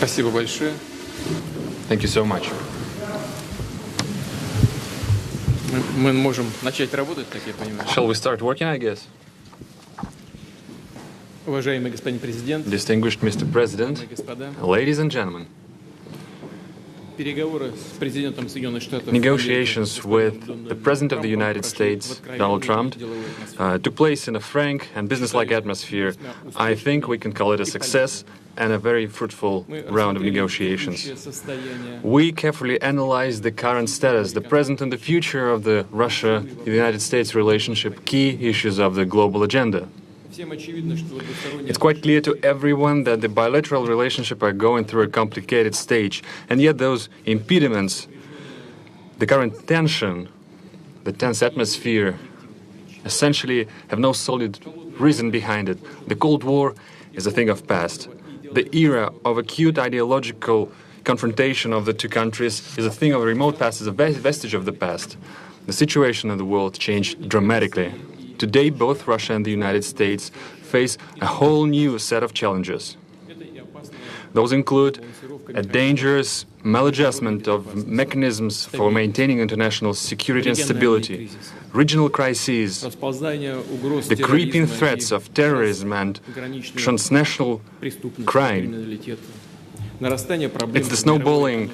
Спасибо большое. Thank you so much. Мы можем начать работать, так я понимаю. Shall we start working, I guess? Уважаемый господин президент, Distinguished Mr. President, дамы и господа, ladies and gentlemen, переговоры с президентом Соединенных Штатов negotiations with the President of the United States, Donald Trump, took place in a frank and business-like atmosphere. I think we can call it a success and a very fruitful round of negotiations. We carefully analyzed the current status, the present and the future of the Russia-United States relationship, key issues of the global agenda. It's quite clear to everyone that the bilateral relationship are going through a complicated stage, and yet those impediments, the current tension, the tense atmosphere, essentially have no solid reason behind it. The Cold War is a thing of past. The era of acute ideological confrontation of the two countries is a thing of remote past, is a vestige of the past. The situation in the world changed dramatically. Today, both Russia and the United States face a whole new set of challenges. Those include a dangerous maladjustment of mechanisms for maintaining international security and stability, regional crises, the creeping threats of terrorism and transnational crime. It's the snowballing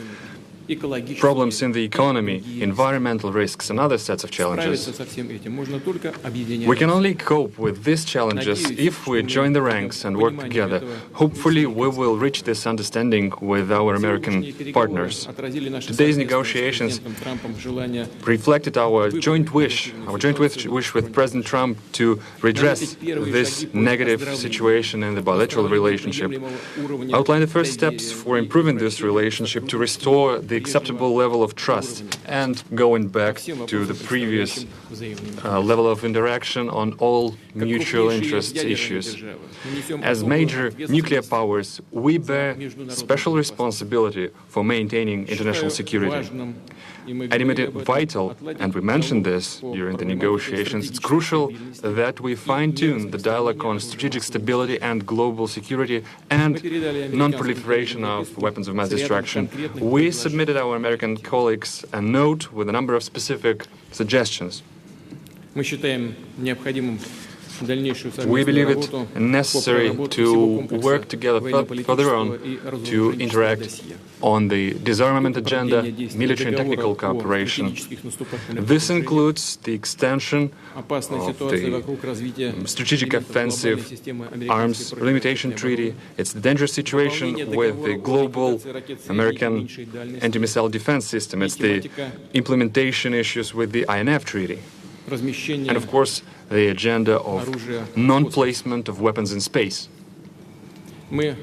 problems in the economy, environmental risks, and other sets of challenges. We can only cope with these challenges if we join the ranks and work together. Hopefully, we will reach this understanding with our American partners. Today's negotiations reflected our joint wish with President Trump to redress this negative situation in the bilateral relationship, outline the first steps for improving this relationship to restore the acceptable level of trust and going back to the previous level of interaction on all mutual interest issues. As major nuclear powers, we bear special responsibility for maintaining international security. Admitted vital, and we mentioned this during the negotiations, it's crucial that we fine-tune the dialogue on strategic stability and global security and non-proliferation of weapons of mass destruction. We submitted our American colleagues a note with a number of specific suggestions. We believe it necessary to work together further on to interact on the disarmament agenda, military and technical cooperation. This includes the extension of the strategic offensive arms limitation treaty. It's the dangerous situation with the global American anti-missile defense system. It's the implementation issues with the INF treaty. And of course, the agenda of non-placement of weapons in space. We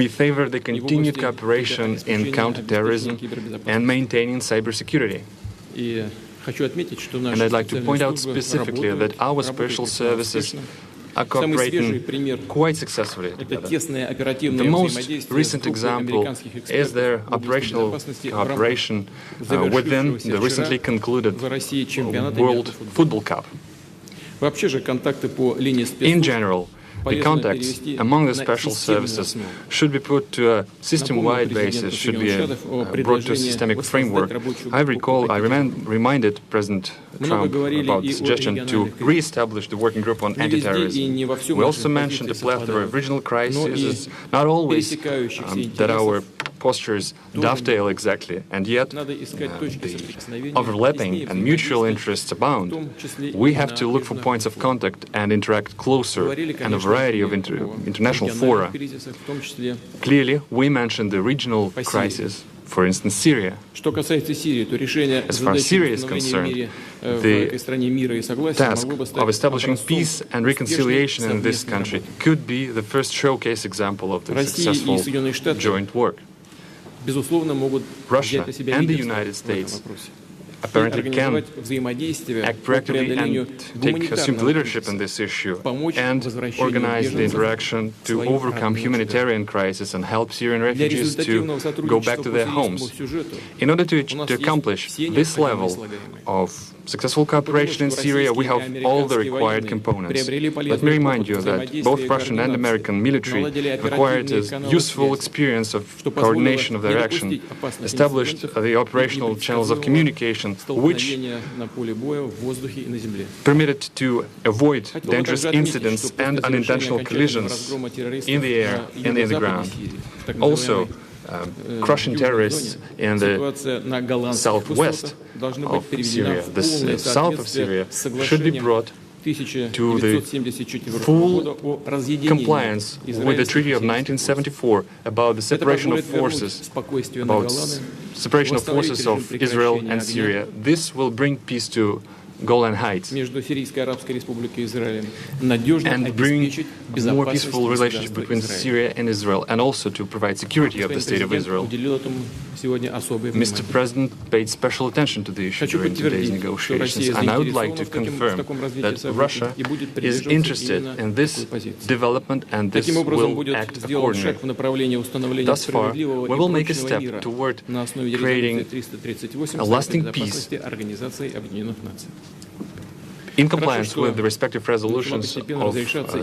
favor the continued cooperation in counterterrorism and maintaining cybersecurity. And I'd like to point out specifically that our special services are cooperating quite successfully together. The most recent example is their operational cooperation within the recently concluded World Football Cup. In general, the contacts among the special services should be put to a system-wide basis, should be brought to a systemic framework. I reminded President Trump about the suggestion to re-establish the working group on anti-terrorism. We also mentioned a plethora of regional crises. It's not always that our postures dovetail exactly, and yet the overlapping and mutual interests abound. We have to look for points of contact and interact closer in a variety of international fora. Clearly, we mentioned the regional crisis, for instance, Syria. As far as Syria is concerned, the task of establishing peace and reconciliation in this country could be the first showcase example of the successful joint work. Russia and the United States apparently can act proactively and assume leadership in this issue and organize the interaction to overcome humanitarian crisis and help Syrian refugees to go back to their homes. In order to accomplish this level of successful cooperation in Syria, we have all the required components. Let me remind you that both Russian and American military acquired a useful experience of coordination of their action, established the operational channels of communication, which permitted to avoid dangerous incidents and unintentional collisions in the air and in the ground. Also, crushing terrorists in the southwest of Syria, the south of Syria, should be brought to the full compliance with the Treaty of 1974 about the separation of forces, of Israel and Syria. This will bring peace to Golan Heights and bring more peaceful relationship between Syria and Israel, and also to provide security of the State of Israel. Mr. President paid special attention to the issue during today's negotiations, and I would like to confirm that Russia is interested in this development and this will act accordingly. Thus far, we will make a step toward creating a lasting peace in compliance with the respective resolutions of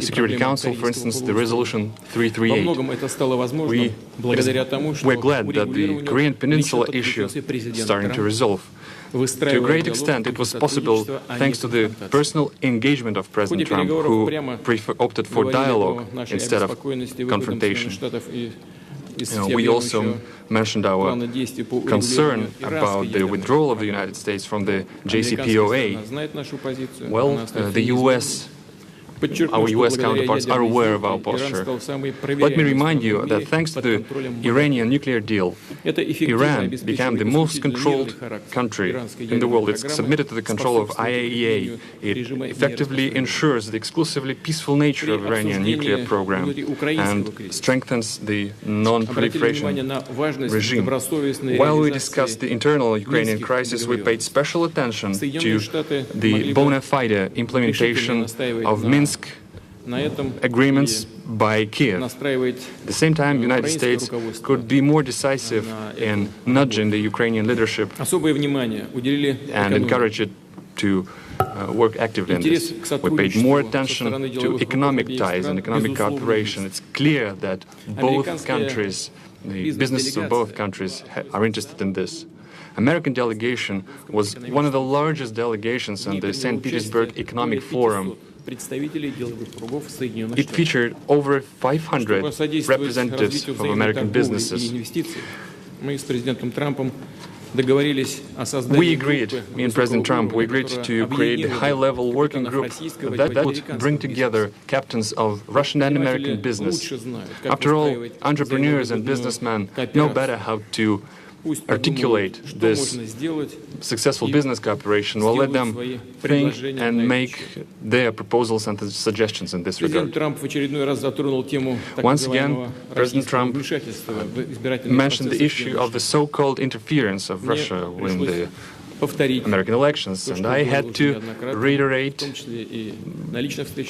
Security Council, for instance, the resolution 338. We're glad that the Korean Peninsula issue is starting to resolve. To a great extent, it was possible thanks to the personal engagement of President Trump, who opted for dialogue instead of confrontation. We also mentioned our concern about the withdrawal of the United States from the JCPOA. Well, our U.S. counterparts are aware of our posture. Let me remind you that thanks to the Iranian nuclear deal, Iran became the most controlled country in the world. It's submitted to the control of IAEA. It effectively ensures the exclusively peaceful nature of Iranian nuclear program and strengthens the non-proliferation regime. While we discussed the internal Ukrainian crisis, we paid special attention to the bona fide implementation of Minsk agreements by Kiev. At the same time, the United States could be more decisive in nudging the Ukrainian leadership and encourage it to work actively in this. We paid more attention to economic ties and economic cooperation. It's clear that both countries, the businesses of both countries, are interested in this. American delegation was one of the largest delegations on the St. Petersburg Economic Forum. It featured over 500 representatives of American businesses. We agreed, me and President Trump, we agreed to create a high-level working group that would bring together captains of Russian and American business. After all, entrepreneurs and businessmen know better how to articulate this successful business cooperation. Well, let them think and make their proposals and suggestions in this regard. Once again, President Trump mentioned the issue of the so-called interference of Russia in the American elections, and I had to reiterate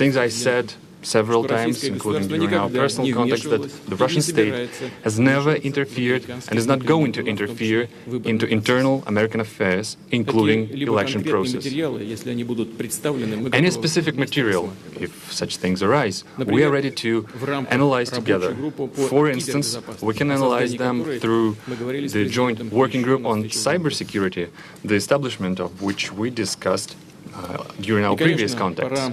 things I said several times, including during our personal context, that the Russian state has never interfered and is not going to interfere into internal American affairs, including election process. Any specific material, if such things arise, we are ready to analyze together. For instance, we can analyze them through the joint working group on cybersecurity, the establishment of which we discussed during our previous contacts.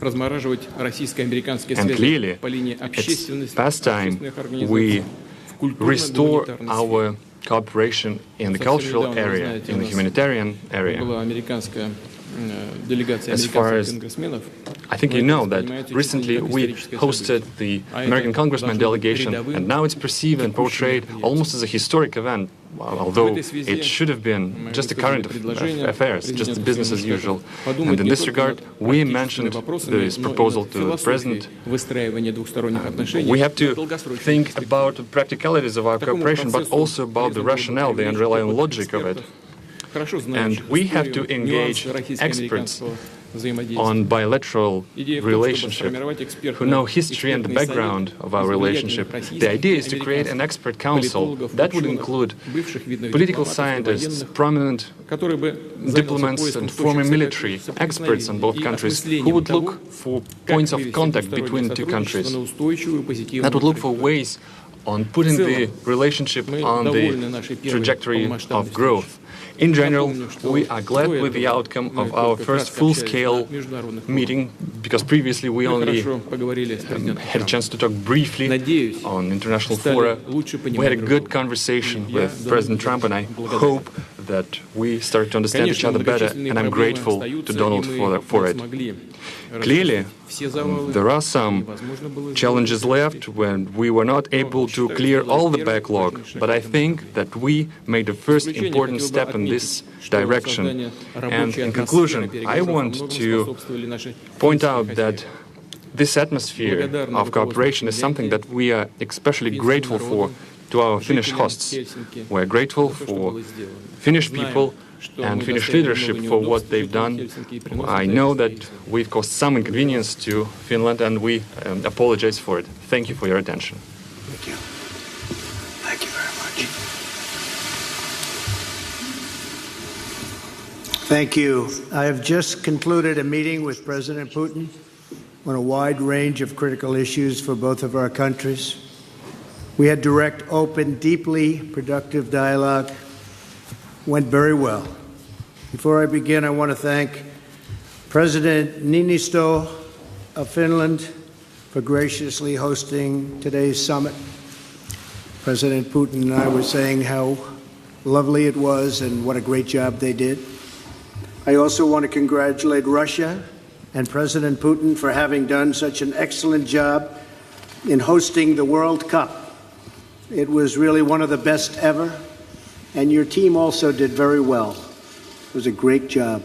And clearly, it's past time we restore our cooperation in the cultural area, in the humanitarian area. As far as I think you know that recently we hosted the American Congressman delegation, and now it's perceived and portrayed almost as a historic event, although it should have been just a current affairs, just business as usual. And in this regard, we mentioned this proposal to the President. We have to think about the practicalities of our cooperation, but also about the rationale, the underlying logic of it. And we have to engage experts on bilateral relationship, who know history and the background of our relationship. The idea is to create an expert council that would include political scientists, prominent diplomats and former military experts in both countries who would look for points of contact between the two countries, that would look for ways on putting the relationship on the trajectory of growth. In general, we are glad with the outcome of our first full-scale meeting, because previously we only had a chance to talk briefly on international fora. We had a good conversation with President Trump, and I hope that we start to understand each other better, and I'm grateful to Donald for it. Clearly, there are some challenges left when we were not able to clear all the backlog, but I think that we made the first important step in this direction. And in conclusion, I want to point out that this atmosphere of cooperation is something that we are especially grateful for to our Finnish hosts. We're grateful for Finnish people and Finnish leadership for what they've done. I know that we've caused some inconvenience to Finland, and we apologize for it. Thank you for your attention. Thank you. Thank you very much. Thank you. I have just concluded a meeting with President Putin on a wide range of critical issues for both of our countries. We had direct, open, deeply productive dialogue. Went very well. Before I begin, I want to thank President Niinisto of Finland for graciously hosting today's summit. President Putin and I were saying how lovely it was and what a great job they did. I also want to congratulate Russia and President Putin for having done such an excellent job in hosting the World Cup. It was really one of the best ever. And your team also did very well. It was a great job.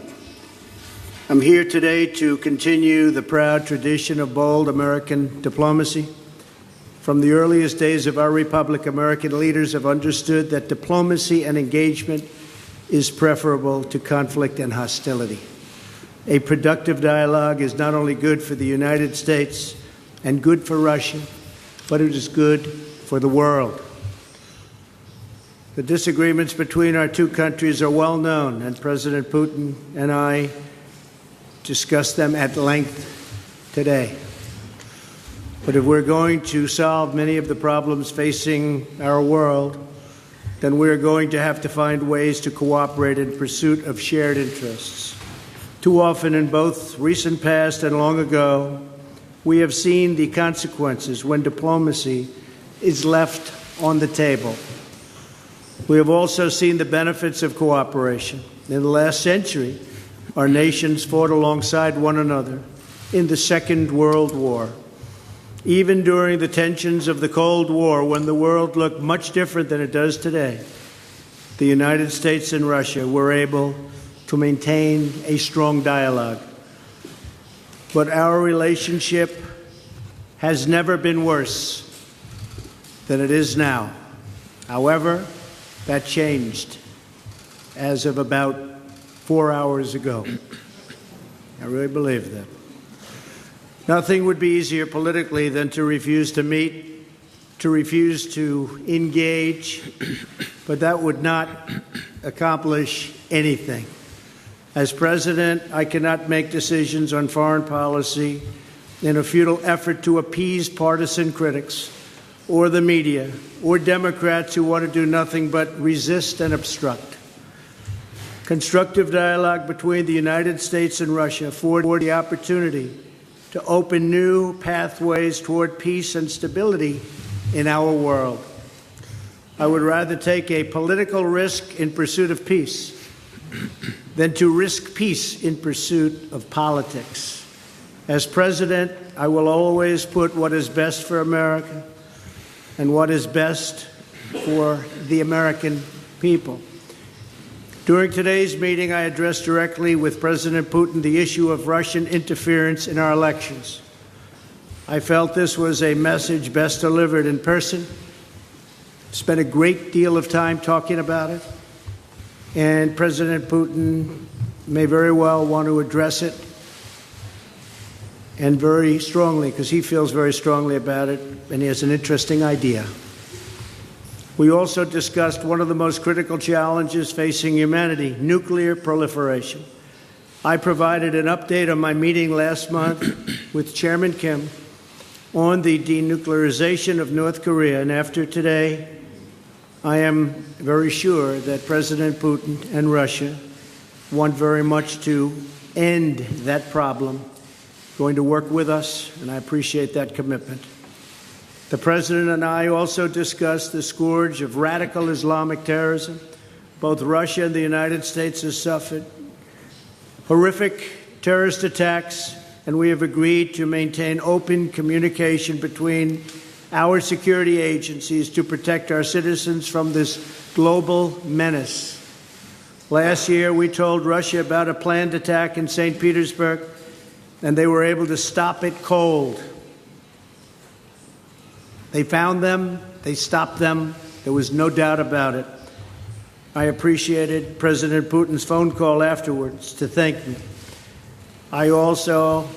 I'm here today to continue the proud tradition of bold American diplomacy. From the earliest days of our republic, American leaders have understood that diplomacy and engagement is preferable to conflict and hostility. A productive dialogue is not only good for the United States and good for Russia, but it is good for the world. The disagreements between our two countries are well known, and President Putin and I discussed them at length today. But if we're going to solve many of the problems facing our world, then we're going to have to find ways to cooperate in pursuit of shared interests. Too often in both recent past and long ago, we have seen the consequences when diplomacy is left on the table. We have also seen the benefits of cooperation. In the last century, our nations fought alongside one another in the Second World War. Even during the tensions of the Cold War, when the world looked much different than it does today, the United States and Russia were able to maintain a strong dialogue. But our relationship has never been worse than it is now. However, that changed as of about 4 hours ago. I really believe that. Nothing would be easier politically than to refuse to meet, to refuse to engage, but that would not accomplish anything. As president, I cannot make decisions on foreign policy in a futile effort to appease partisan critics or the media or Democrats who want to do nothing but resist and obstruct. Constructive dialogue between the United States and Russia afford the opportunity to open new pathways toward peace and stability in our world. I would rather take a political risk in pursuit of peace than to risk peace in pursuit of politics. As president, I will always put what is best for America and what is best for the American people. During today's meeting, I addressed directly with President Putin the issue of Russian interference in our elections. I felt this was a message best delivered in person. Spent a great deal of time talking about it, and President Putin may very well want to address it and very strongly, because he feels very strongly about it, and he has an interesting idea. We also discussed one of the most critical challenges facing humanity, nuclear proliferation. I provided an update on my meeting last month with Chairman Kim on the denuclearization of North Korea, and after today, I am very sure that President Putin and Russia want very much to end that problem, going to work with us, and I appreciate that commitment. The President and I also discussed the scourge of radical Islamic terrorism. Both Russia and the United States have suffered horrific terrorist attacks, and we have agreed to maintain open communication between our security agencies to protect our citizens from this global menace. Last year, we told Russia about a planned attack in St. Petersburg, and they were able to stop it cold. They found them, they stopped them, there was no doubt about it. I appreciated President Putin's phone call afterwards to thank me. I also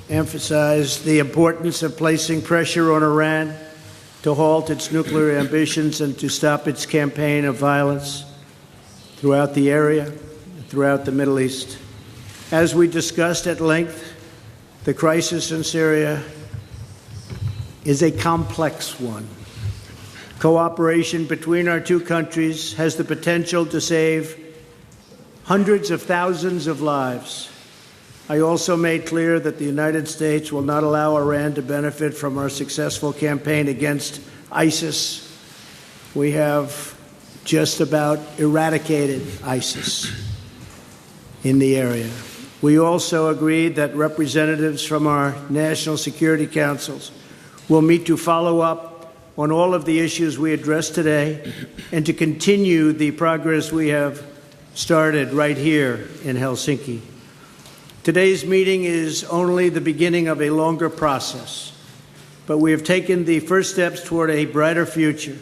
emphasized the importance of placing pressure on Iran to halt its nuclear ambitions and to stop its campaign of violence throughout the area, throughout the Middle East. As we discussed at length, the crisis in Syria is a complex one. Cooperation between our two countries has the potential to save hundreds of thousands of lives. I also made clear that the United States will not allow Iran to benefit from our successful campaign against ISIS. We have just about eradicated ISIS in the area. We also agreed that representatives from our national security councils will meet to follow up on all of the issues we addressed today and to continue the progress we have started right here in Helsinki. Today's meeting is only the beginning of a longer process, but we have taken the first steps toward a brighter future,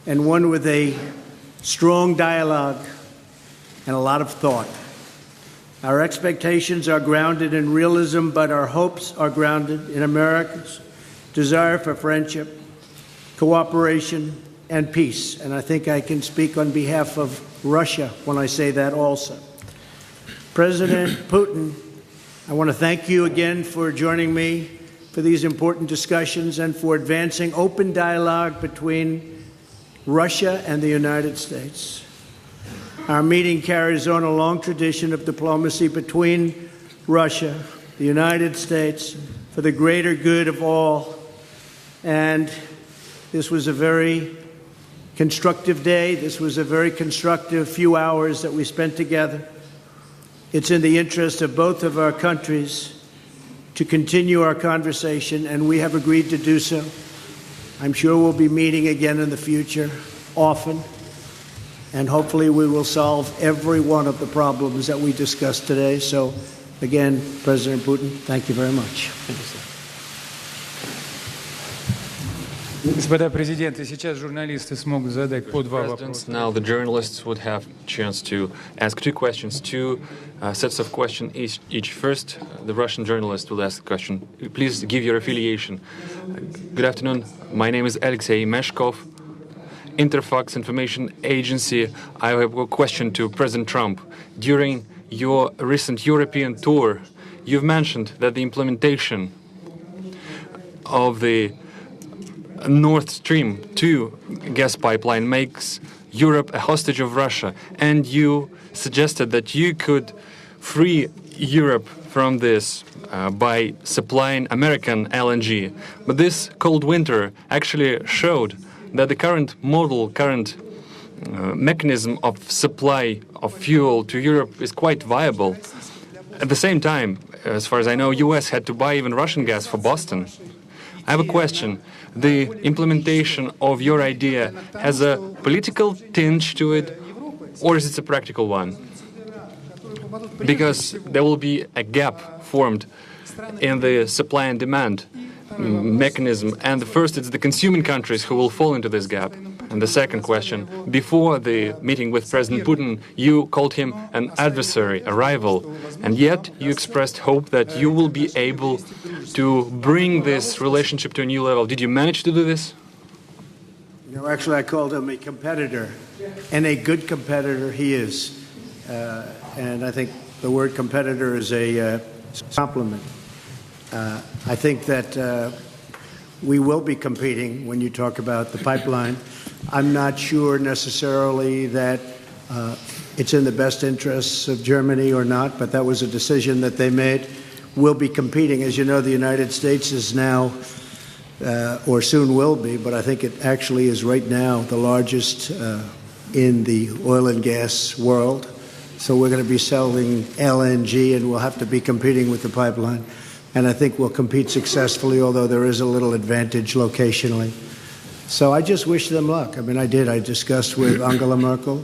and one with a strong dialogue and a lot of thought. Our expectations are grounded in realism, but our hopes are grounded in America's desire for friendship, cooperation, and peace. And I think I can speak on behalf of Russia when I say that also. President Putin, I want to thank you again for joining me for these important discussions and for advancing open dialogue between Russia and the United States. Our meeting carries on a long tradition of diplomacy between Russia, the United States, for the greater good of all. And this was a very constructive day. This was a very constructive few hours that we spent together. It's in the interest of both of our countries to continue our conversation, and we have agreed to do so. I'm sure we'll be meeting again in the future, often, and hopefully we will solve every one of the problems that we discussed today. So, again, President Putin, thank you very much. Thank you, sir. Господа президенты, сейчас журналисты смогут задать по два Presidents, вопроса. now the journalists would have a chance to ask two questions, two sets of questions each. First, the Russian journalist will ask the question. Please give your affiliation. Good afternoon. My name is Alexei Meshkov, Interfax Information Agency. I have a question to President Trump. During your recent European tour, you've mentioned that the implementation of the Nord Stream 2 gas pipeline makes Europe a hostage of Russia, and you suggested that you could free Europe from this by supplying American LNG. But this cold winter actually showed that the current mechanism of supply of fuel to Europe is quite viable. At the same time, as far as I know, US had to buy even Russian gas for Boston. I have a question. The implementation of your idea has a political tinge to it, or is it a practical one? Because there will be a gap formed in the supply and demand mechanism, and first it's the consuming countries who will fall into this gap. And the second question, before the meeting with President Putin, you called him an adversary, a rival, and yet you expressed hope that you will be able to bring this relationship to a new level. Did you manage to do this? You know, actually, I called him a competitor, and a good competitor he is. And I think the word competitor is a compliment. I think that we will be competing when you talk about the pipeline. I'm not sure necessarily that it's in the best interests of Germany or not, but that was a decision that they made. We'll be competing. As you know, the United States is now, or soon will be, but I think it actually is right now the largest in the oil and gas world. So we're going to be selling LNG, and we'll have to be competing with the pipeline. And I think we'll compete successfully, although there is a little advantage locationally. So I just wish them luck. I mean, I did. I discussed with Angela Merkel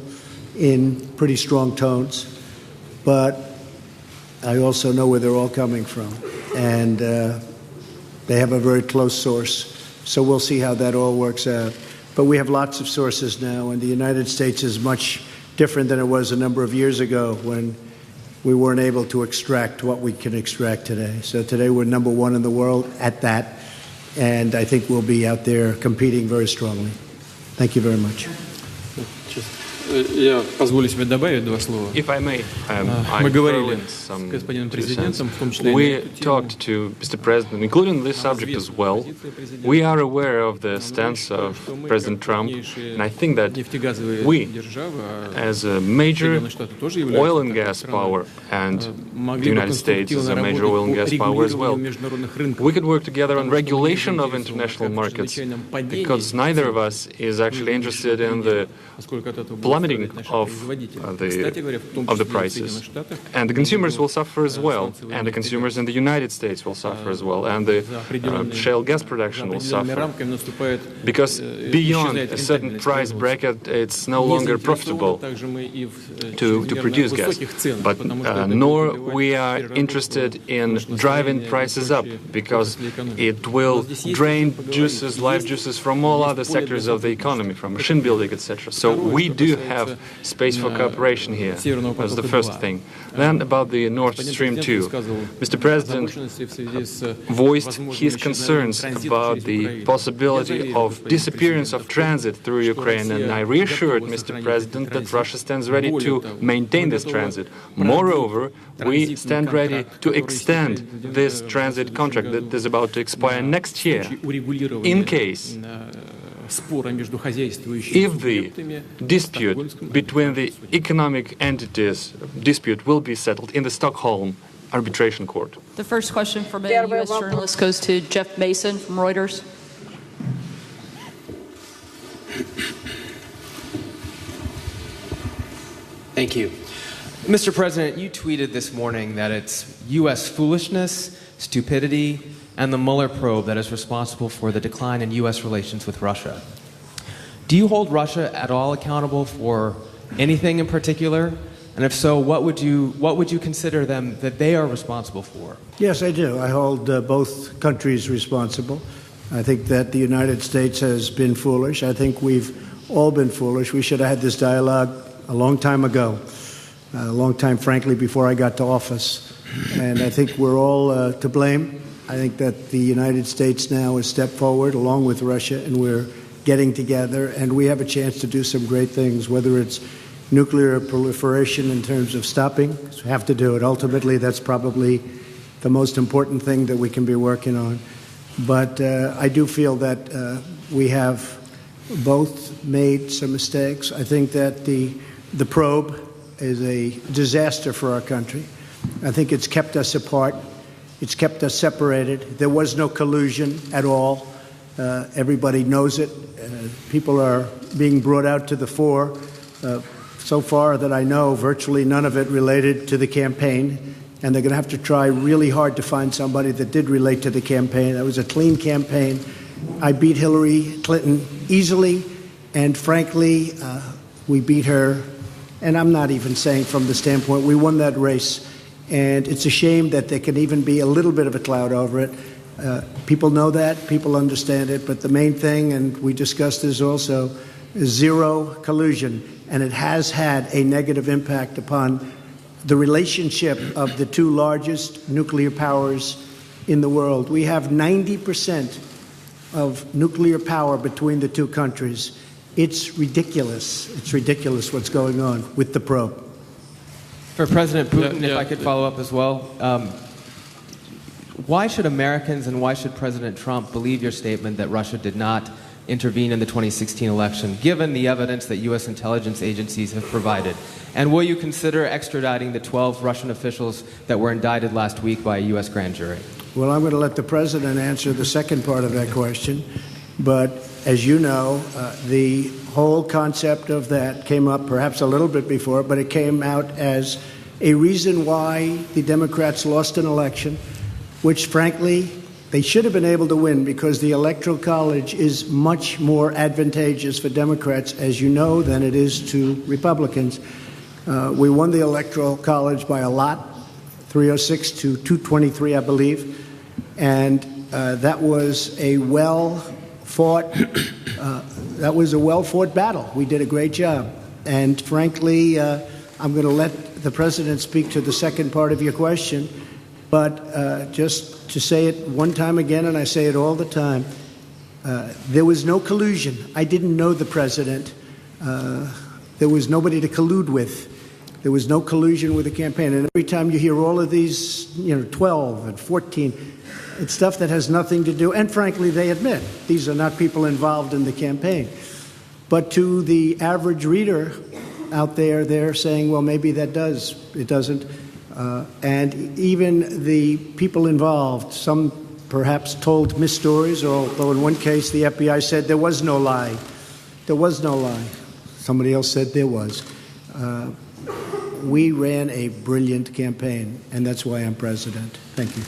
in pretty strong tones. But I also know where they're all coming from. And they have a very close source. So we'll see how that all works out. But we have lots of sources now, and the United States is much different than it was a number of years ago when we weren't able to extract what we can extract today. So today we're number one in the world at that, and I think we'll be out there competing very strongly. Thank you very much. Я позволю себе добавить два слова. If I may, Мы I говорили throw in с some господином 2 cents. президентом, в том числе и на We эту тему. talked to Mr. President, including this subject as well. We are aware of the stance of President Trump, and I think that Нефтегазовые we, державы, as a major Соединенные Штаты тоже являются oil and такой gas страной, power, and the могли бы United States is a конструктивно major oil and gas работать по power as well, регулированию международных рынков. we could work together on Потому что мы не regulation of заинтересованы international как в markets, чрезвычайном падении because neither of us is actually interested in the поскольку от этого будут plummeting страдать наши of производители. Кстати говоря, в том the числе и в prices. Соединенных Штатах, And the consumers will suffer as well, and the consumers in the United States will suffer as well, and the shale gas production will определенными suffer. рамками наступает Because beyond исчезает a certain рентабельность price производства. bracket, it's no Не longer заинтересованы profitable также мы и в to чрезмерно produce gas. высоких ценах, But потому что это nor будет we вызывать are переработку, interested in повышенное driving настроение и prices up, прочие because отрасли экономики. it will Но здесь есть drain о чем поговорить. juices, life juices from all other sectors of the economy, from machine building, etc. So we do have space for cooperation here. That's the first thing. Then about the Nord Stream 2. Mr. President voiced his concerns about the possibility of disappearance of transit through Ukraine, and I reassured Mr. President that Russia stands ready to maintain this transit. Moreover, we stand ready to extend this transit contract that is about to expire next year, in case if the dispute between the economic entities will be settled in the Stockholm Arbitration Court. The first question from a U.S. journalist goes to Jeff Mason from Reuters. Thank you. Mr. President, you tweeted this morning that it's U.S. foolishness, stupidity, and the Mueller probe that is responsible for the decline in U.S. relations with Russia. Do you hold Russia at all accountable for anything in particular? And if so, what would you consider them that they are responsible for? Yes, I do. I hold both countries responsible. I think that the United States has been foolish. I think we've all been foolish. We should have had this dialogue a long time ago, a long time, frankly, before I got to office. And I think we're all to blame. I think that the United States now has stepped forward along with Russia, and we're getting together, and we have a chance to do some great things, whether it's nuclear proliferation in terms of stopping. We have to do it. Ultimately, that's probably the most important thing that we can be working on. But I do feel that we have both made some mistakes. I think that the probe is a disaster for our country. I think it's kept us apart. It's kept us separated. There was no collusion at all. Everybody knows it. People are being brought out to the fore. So far that I know, virtually none of it related to the campaign. And they're going to have to try really hard to find somebody that did relate to the campaign. That was a clean campaign. I beat Hillary Clinton easily. And frankly, we beat her. And I'm not even saying from the standpoint, we won that race. And it's a shame that there can even be a little bit of a cloud over it. People know that, people understand it, but the main thing, and we discussed this also, is zero collusion. And it has had a negative impact upon the relationship of the two largest nuclear powers in the world. We have 90% of nuclear power between the two countries. It's ridiculous. It's ridiculous what's going on with the probe. For President Putin, Yeah, if I could follow up as well, why should Americans and why should President Trump believe your statement that Russia did not intervene in the 2016 election, given the evidence that U.S. intelligence agencies have provided? And will you consider extraditing the 12 Russian officials that were indicted last week by a U.S. grand jury? Well, I'm going to let the president answer the second part of that question. But as you know, the whole concept of that came up perhaps a little bit before, but it came out as a reason why the Democrats lost an election, which, frankly, they should have been able to win because the Electoral College is much more advantageous for Democrats, as you know, than it is to Republicans. We won the Electoral College by a lot, 306 to 223, I believe. And that was a well-fought battle. We did a great job. And frankly, I'm going to let the president speak to the second part of your question. But just to say it one time again, and I say it all the time, there was no collusion. I didn't know the president. There was nobody to collude with. There was no collusion with the campaign. And every time you hear all of these, 12 and 14, it's stuff that has nothing to do. And frankly, they admit these are not people involved in the campaign. But to the average reader out there, they're saying, well, maybe that does. It doesn't. And even the people involved, some perhaps told misstories, although in one case the FBI said there was no lie. There was no lie. Somebody else said there was. We ran a brilliant campaign, and that's why I'm president. Thank you.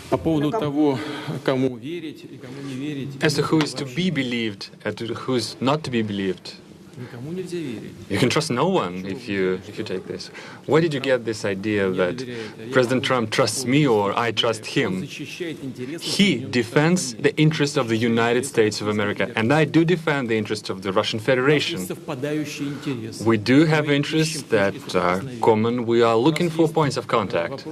По поводу того, кому верить и кому не верить, As to who is to be believed and to who is not to be believed, никому нельзя верить. you can trust no one if you take this. Where did you get this idea that President Trump trusts me or I trust him? He defends the interests of the United States of America, and I do defend the interests of the Russian Federation. We do have interests that are common. We are looking for points of contact.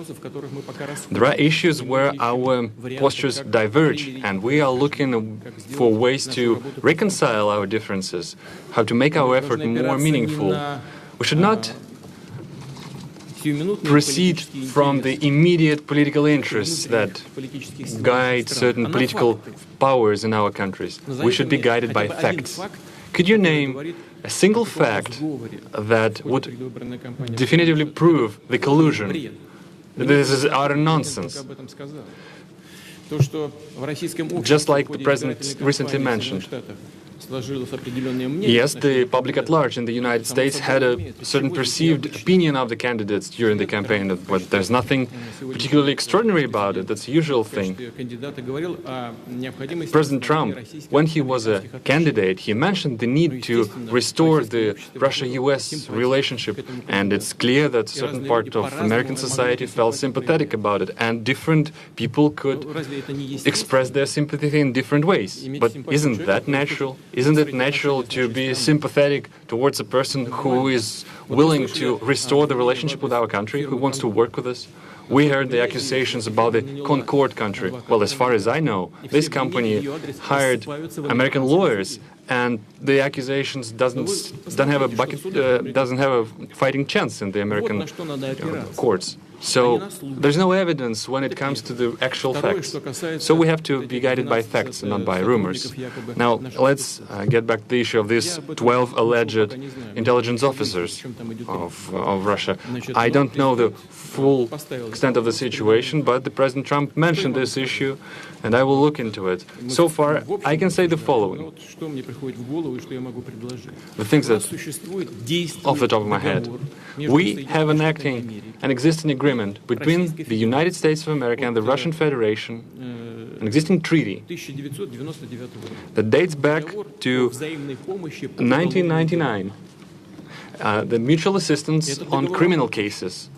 There are issues where our postures diverge, and we are looking for ways to reconcile our differences, how to make our effort more meaningful. We should not proceed from the immediate political interests that guide certain political powers in our countries. We should be guided by facts. Could you name a single fact that would definitively prove the collusion? This is utter nonsense. Just like the President recently mentioned. Yes, the public at large in the United States had a certain perceived opinion of the candidates during the campaign, but there's nothing particularly extraordinary about it. That's a usual thing. President Trump, when he was a candidate, he mentioned the need to restore the Russia-US relationship, and it's clear that a certain part of American society felt sympathetic about it, and different people could express their sympathy in different ways. But isn't that natural? Isn't it natural to be sympathetic towards a person who is willing to restore the relationship with our country, who wants to work with us? We heard the accusations about the Concord country. Well, as far as I know, this company hired American lawyers, and the accusations doesn't have a fighting chance in the American courts. So there's no evidence when it comes to the actual facts. So we have to be guided by facts and not by rumors. Now, let's get back to the issue of these 12 alleged intelligence officers of Russia. I don't know the full extent of the situation, but the President Trump mentioned this issue, and I will look into it. So far, I can say the following. The things that, off the top of my head, we have an existing agreement between the United States of America and the Russian Federation, an existing treaty that dates back to 1999, the mutual assistance on criminal cases.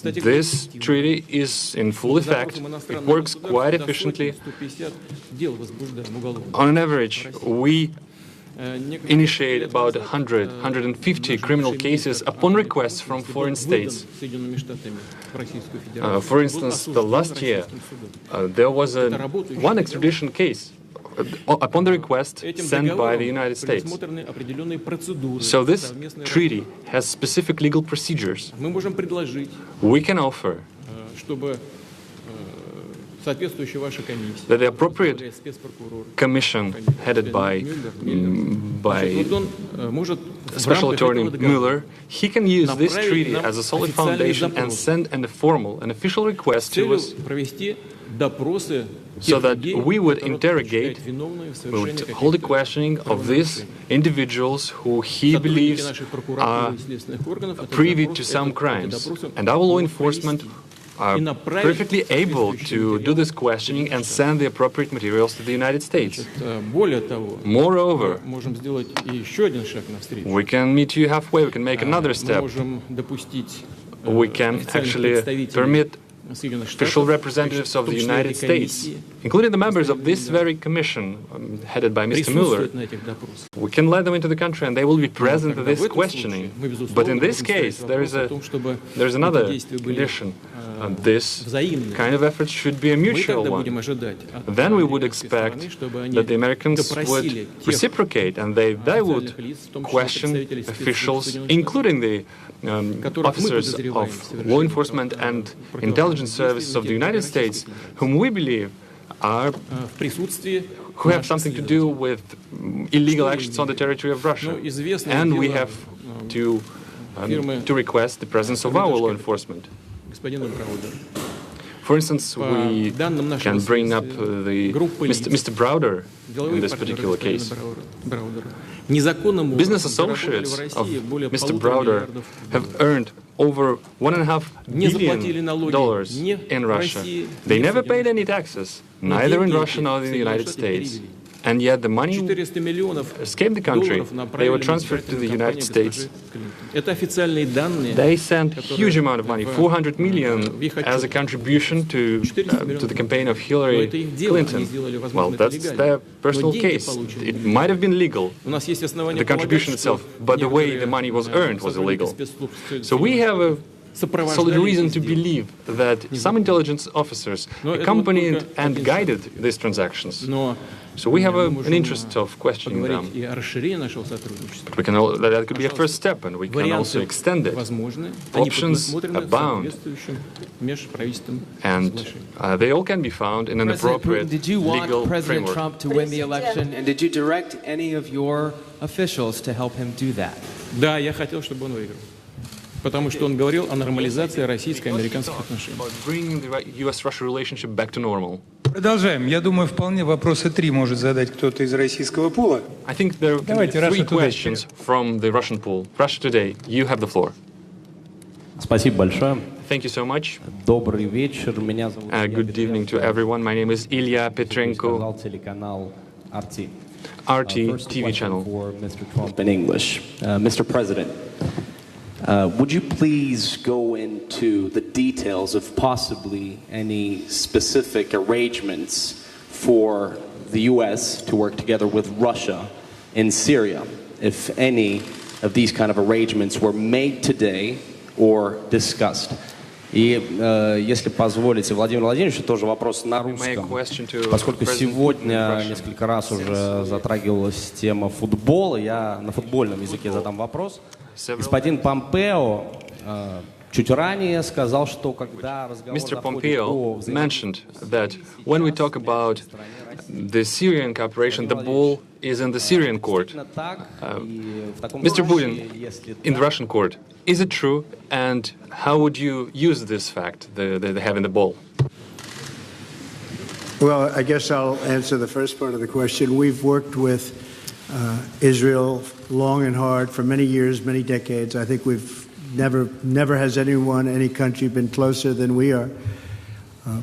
This treaty is in full effect. It works quite efficiently. On an average, we initiate about 150 criminal cases upon requests from foreign states. For instance, the last year, there was one extradition case upon the request sent by the United States. So this treaty has specific legal procedures. We can offer that the appropriate commission headed by Special Attorney Mueller, he can use this treaty as a solid foundation and send an official request to us so that we would interrogate, we would hold a questioning of these individuals who he believes are privy to some crimes. And our law enforcement are perfectly able to do this questioning and send the appropriate materials to the United States. Moreover, we can meet you halfway, we can make another step. We can actually permit official representatives of the United States, including the members of this very commission headed by Mr. Mueller, we can let them into the country and they will be present at this questioning. But in this case, there is another condition. This kind of effort should be a mutual one. Then we would expect that the Americans would reciprocate and they would question officials, including the officers of law enforcement and intelligence services of the United States, whom we believe who have something to do with illegal actions on the territory of Russia. And we have to request the presence of our law enforcement. For instance, we can bring up Mr. Browder in this particular case. Business associates of Mr. Browder have earned over $1.5 billion in Russia. They never paid any taxes, neither in Russia nor in the United States. And yet the money escaped the country. They were transferred to the United States. They sent a huge amount of money, $400 million, as a contribution to the campaign of Hillary Clinton. Well, that's their personal case. It might have been legal, the contribution itself, but the way the money was earned was illegal. So we have a solid reason to believe that some intelligence officers accompanied and guided these transactions. So we have an interest of questioning them. But that could be a first step, and we can also extend it. Options abound, and they all can be found in an appropriate Putin, did you want legal President framework. Trump to win the election, and did you direct any of your officials to help him do that? Да, я хотел, чтобы он выиграл. Потому что он говорил о нормализации российско-американских отношений. Продолжаем. Я думаю, вполне вопросы 3 может задать кто-то из российского пула. I think there are 3 questions from the Russian pool. Russia Today, you have the floor. Спасибо большое. Thank you so much. Добрый вечер. Меня зовут Good evening to everyone. My name is Ilya Petrenko, телеканал RT. RT TV channel. For Mr. Trump in English. Mr. President, would you please go into the details of possibly any specific arrangements for the U.S. to work together with Russia in Syria, if any of these kind of arrangements were made today or discussed? И если позволите, Владимир Владимирович, тоже вопрос на русском, поскольку сегодня несколько раз уже затрагивалась тема футбола, я на футбольном языке задам вопрос. Господин Помпео чуть ранее сказал, что когда разговор Mr. Pompeo mentioned that when we talk about the Syrian cooperation, the ball is in the Syrian court. Mr. Putin, in the Russian court, is it true? And how would you use this fact, the having the ball? Well, I guess I'll answer the first part of the question. We've worked with Israel long and hard for many years, many decades. I think we've never has anyone, any country been closer than we are.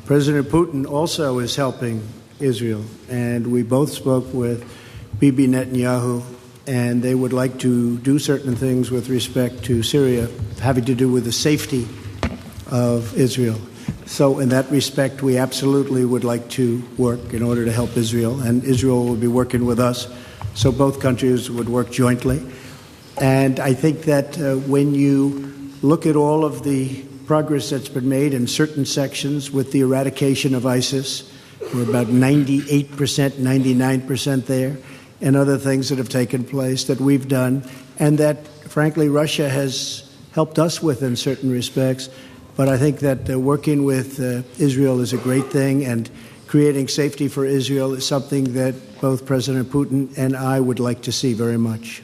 President Putin also is helping Israel, and we both spoke with Bibi Netanyahu, and they would like to do certain things with respect to Syria, having to do with the safety of Israel. So in that respect, we absolutely would like to work in order to help Israel, and Israel will be working with us so both countries would work jointly. And I think that when you look at all of the progress that's been made in certain sections with the eradication of ISIS, we're about 98%, 99% there, and other things that have taken place that we've done, and that, frankly, Russia has helped us with in certain respects. But I think that working with Israel is a great thing, and creating safety for Israel is something that both President Putin and I would like to see very much.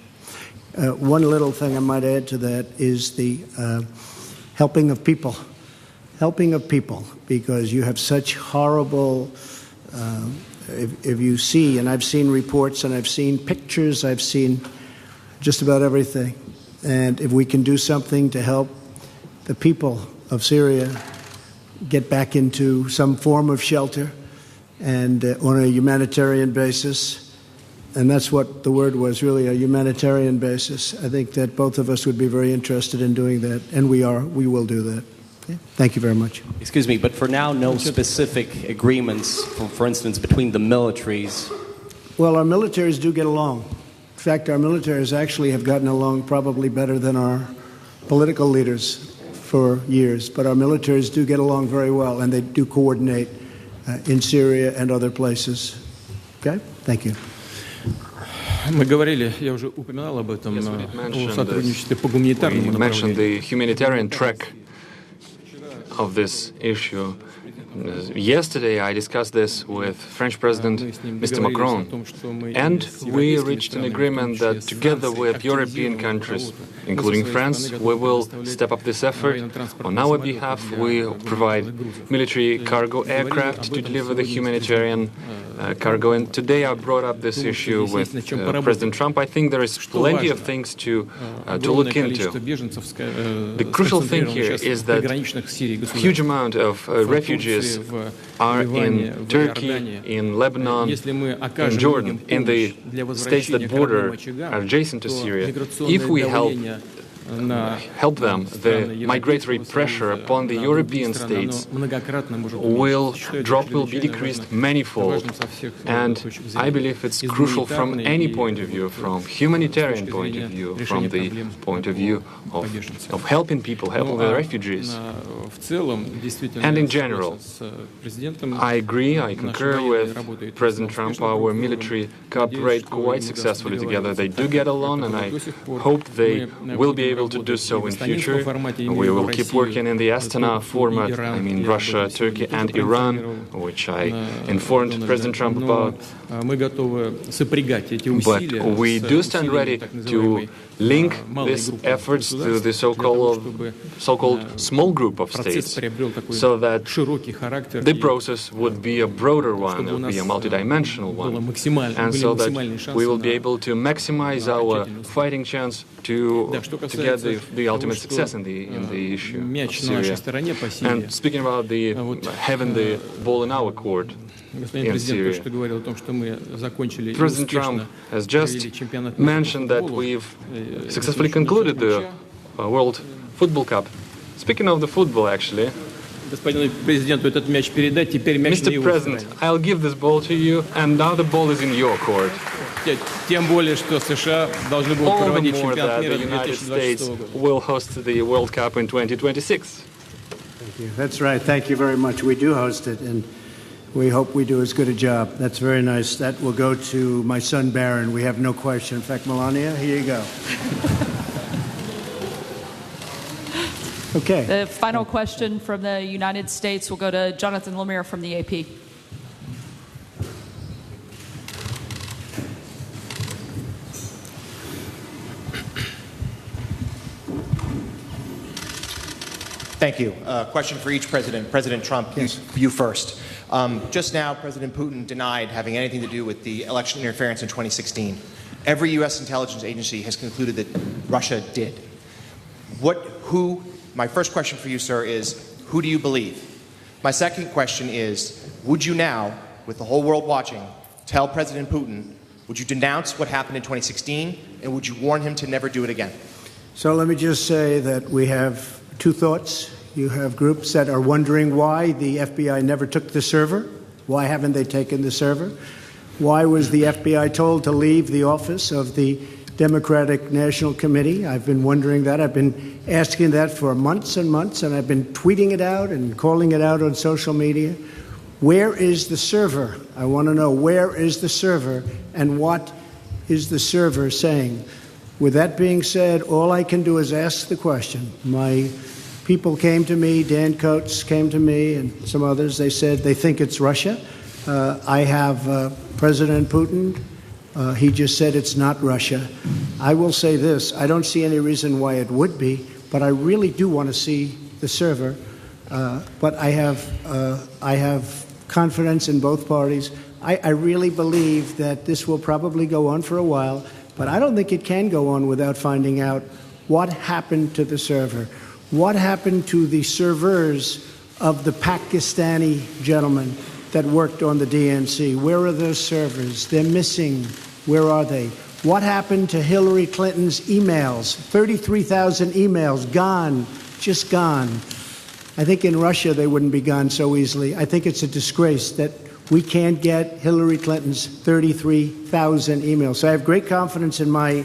One little thing I might add to that is the helping of people, because you have such horrible, if you see, and I've seen reports and I've seen pictures, I've seen just about everything. And if we can do something to help the people of Syria get back into some form of shelter and on a humanitarian basis, and that's what the word was, really, a humanitarian basis. I think that both of us would be very interested in doing that, and we will do that. Okay? Thank you very much. Excuse me, but for now, no specific agreements, for instance, between the militaries? Well, our militaries do get along. In fact, our militaries actually have gotten along probably better than our political leaders for years, but our militaries do get along very well, and they do coordinate in Syria and other places. Okay? Thank you. Мы говорили, я уже упоминал об этом, о сотрудничестве по гуманитарному We mentioned направлению. the humanitarian track of this issue. Yesterday, I discussed this with French President Mr. Macron, and we reached an agreement that together with European countries, including France, we will step up this effort. On our behalf, we provide military cargo aircraft to deliver the humanitarian cargo. And today I brought up this issue with President Trump. I think there is plenty of things to look into. The crucial thing here is that a huge amount of refugees are in Turkey, in Lebanon, in Jordan, in the states that border are adjacent to Syria. If we help them, the migratory pressure upon the European states will be decreased manifold. And I believe it's crucial from any point of view, from humanitarian point of view, from the point of view of helping people, helping the refugees. And in general, I agree, I concur with President Trump. Our military cooperate quite successfully together. They do get along, and I hope they will be able to do so in future. We will keep working in the Astana format, I mean Russia, Turkey and Iran, which I informed President Trump about. But we do stand ready to link these efforts to the so-called small group of states, so that the process would be a broader one, it would be a multidimensional one, and so that we will be able to maximize our fighting chance to get the ultimate success in the issue of Syria. And speaking about having the ball in our court in Syria, President Trump has just mentioned that we've successfully concluded the World Football Cup. Speaking of the football, actually, Mr. President, I'll give this ball to you, and now the ball is in your court. All the more that the United States will host the World Cup in 2026. Thank you. That's right. Thank you very much. We do host it, and we hope we do as good a job. That's very nice. That will go to my son, Barron. We have no question. In fact, Melania, here you go. Okay. The final question from the United States will go to Jonathan Lemire from the AP. Thank you. Question for each president. President Trump, yes. You first. Just now, President Putin denied having anything to do with the election interference in 2016. Every U.S. intelligence agency has concluded that Russia did. My first question for you, sir, is who do you believe? My second question is, would you now, with the whole world watching, tell President Putin, would you denounce what happened in 2016, and would you warn him to never do it again? So let me just say that we have two thoughts. You have groups that are wondering why the FBI never took the server. Why haven't they taken the server? Why was the FBI told to leave the office of the Democratic National Committee? I've been wondering that. I've been asking that for months and months, and I've been tweeting it out and calling it out on social media. Where is the server? I want to know, where is the server, and what is the server saying? With that being said, all I can do is ask the question. My people came to me, Dan Coates came to me, and some others. They said they think it's Russia. I have President Putin. He just said it's not Russia. I will say this. I don't see any reason why it would be, but I really do want to see the server. But I have confidence in both parties. I really believe that this will probably go on for a while, but I don't think it can go on without finding out what happened to the server. What happened to the servers of the Pakistani gentlemen that worked on the DNC? Where are those servers? They're missing. Where are they? What happened to Hillary Clinton's emails? 33,000 emails gone, just gone. I think in Russia they wouldn't be gone so easily. I think it's a disgrace that we can't get Hillary Clinton's 33,000 emails. So I have great confidence in my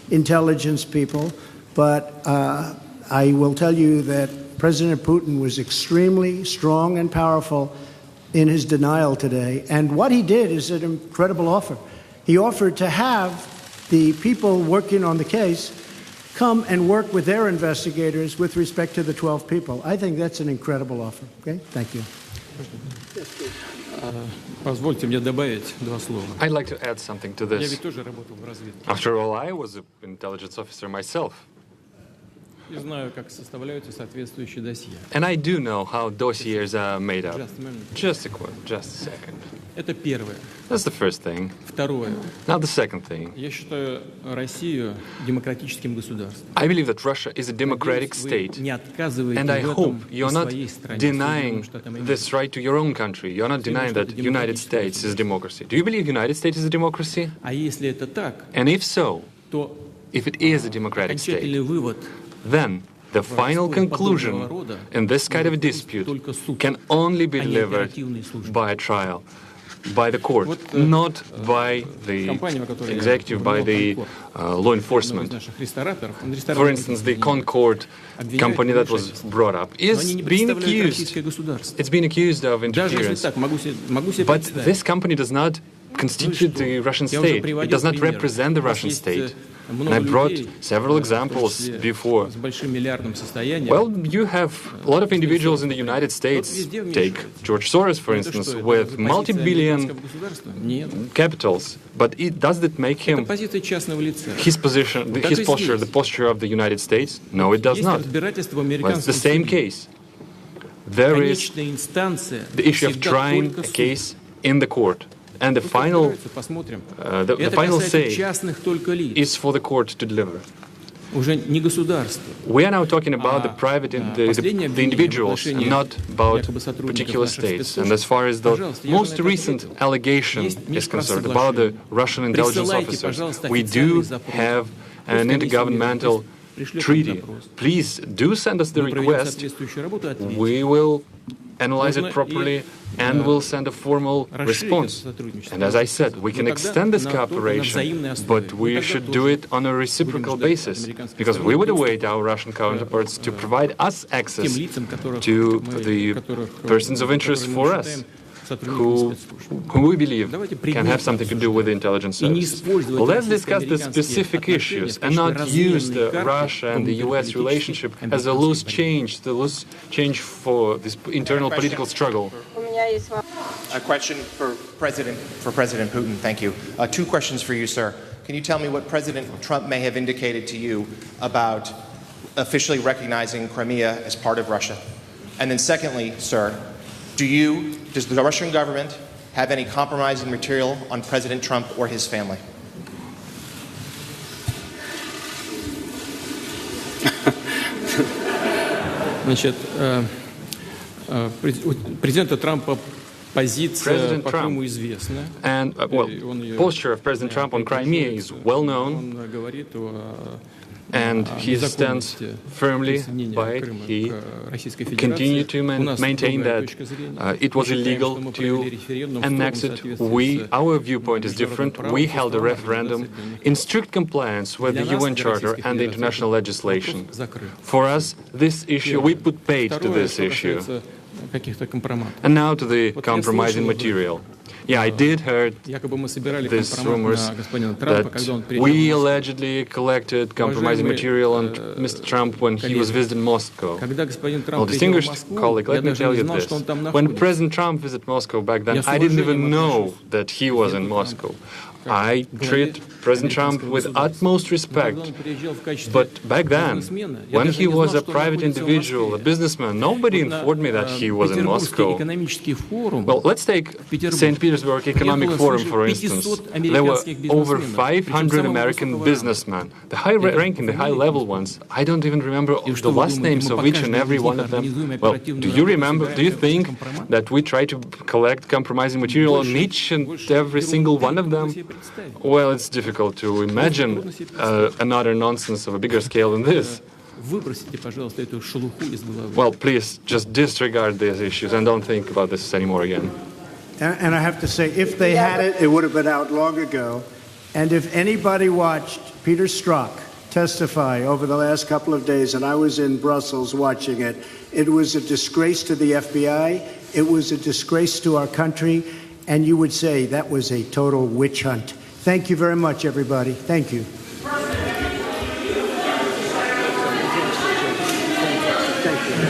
intelligence people, but I will tell you that President Putin was extremely strong and powerful in his denial today. And what he did is an incredible offer. He offered to have the people working on the case come and work with their investigators with respect to the 12 people. I think that's an incredible offer. Okay? Thank you. Позвольте мне добавить два слова. I'd like to add something to Я this. ведь тоже работал в разведке. After all, I was an intelligence officer myself. И знаю, как составляются соответствующие досье. And I do know how dossiers are made up. Just a minute. Just a second. Это первое. That's the first thing. Второе. Now the second thing. Я считаю Россию демократическим государством. I believe that Russia is a democratic state. And I hope you're not denying this right to your own country. You're not denying that United States is a democracy. Do you believe United States is a democracy? А если это так, And if so, то if it is a democratic state, окончательный вывод then the final conclusion in this kind of a dispute can only be delivered by a trial, by the court, not by the executive, by the law enforcement. For instance, the Concord company that was brought up is being accused. It's been accused of interference. But this company does not constitute the Russian state. It does not represent the Russian state. And I brought several examples before. Well, you have a lot of individuals in the United States. Take George Soros, for instance, with multi-billion capitals. But does that make him his position, his posture, the posture of the United States? No, it does not. Well, it's the same case. There is the issue of trying a case in the court. And the final say is for the court to deliver. We are now talking about the private, the individuals, and not about particular states. And as far as the most recent allegation is concerned about the Russian intelligence officers, we do have an intergovernmental treaty. Please do send us the request. We will analyze it properly and will send a formal response. And as I said, we can extend this cooperation, but we should do it on a reciprocal basis, because we would await our Russian counterparts to provide us access to the persons of interest for us, who we believe can have something to do with the intelligence services. Well, let's discuss the specific issues and not use the Russia and the U.S. relationship as a loose change for this internal political struggle. A question for President Putin. Thank you. Two questions for you, sir. Can you tell me what President Trump may have indicated to you about officially recognizing Crimea as part of Russia? And then secondly, sir, does the Russian government have any compromising material on President Trump or his family? Значит, президента Трампа позиция, по-моему, известна. And, well, posture of President Trump on Crimea is well known. Он говорит о and he stands firmly by it. He continued to maintain that it was illegal to annex it. Our viewpoint is different. We held a referendum in strict compliance with the UN Charter and the international legislation. For us, this issue, we put paid to this issue. And now to the compromising material. Yeah, I did heard these rumors that we allegedly collected compromising material on Mr. Trump when he was visiting Moscow. Well, distinguished colleague, let me tell you this. When President Trump visited Moscow back then, I didn't even know that he was in Moscow. I treat President Trump with utmost respect. But back then, when he was a private individual, a businessman, nobody informed me that he was in Moscow. Well, let's take St. Petersburg Economic Forum, for instance. There were over 500 American businessmen, the high-ranking, the high-level ones. I don't even remember the last names of each and every one of them. Well, do you remember, do you think that we try to collect compromising material on each and every single one of them? Well, it's difficult to imagine another nonsense of a bigger scale than this. Well, please just disregard these issues and don't think about this anymore again. And I have to say, if they had it, it would have been out long ago. And if anybody watched Peter Strzok testify over the last couple of days, and I was in Brussels watching it, it was a disgrace to the FBI, it was a disgrace to our country, and you would say that was a total witch hunt. Thank you very much, everybody. Thank you. Thank you.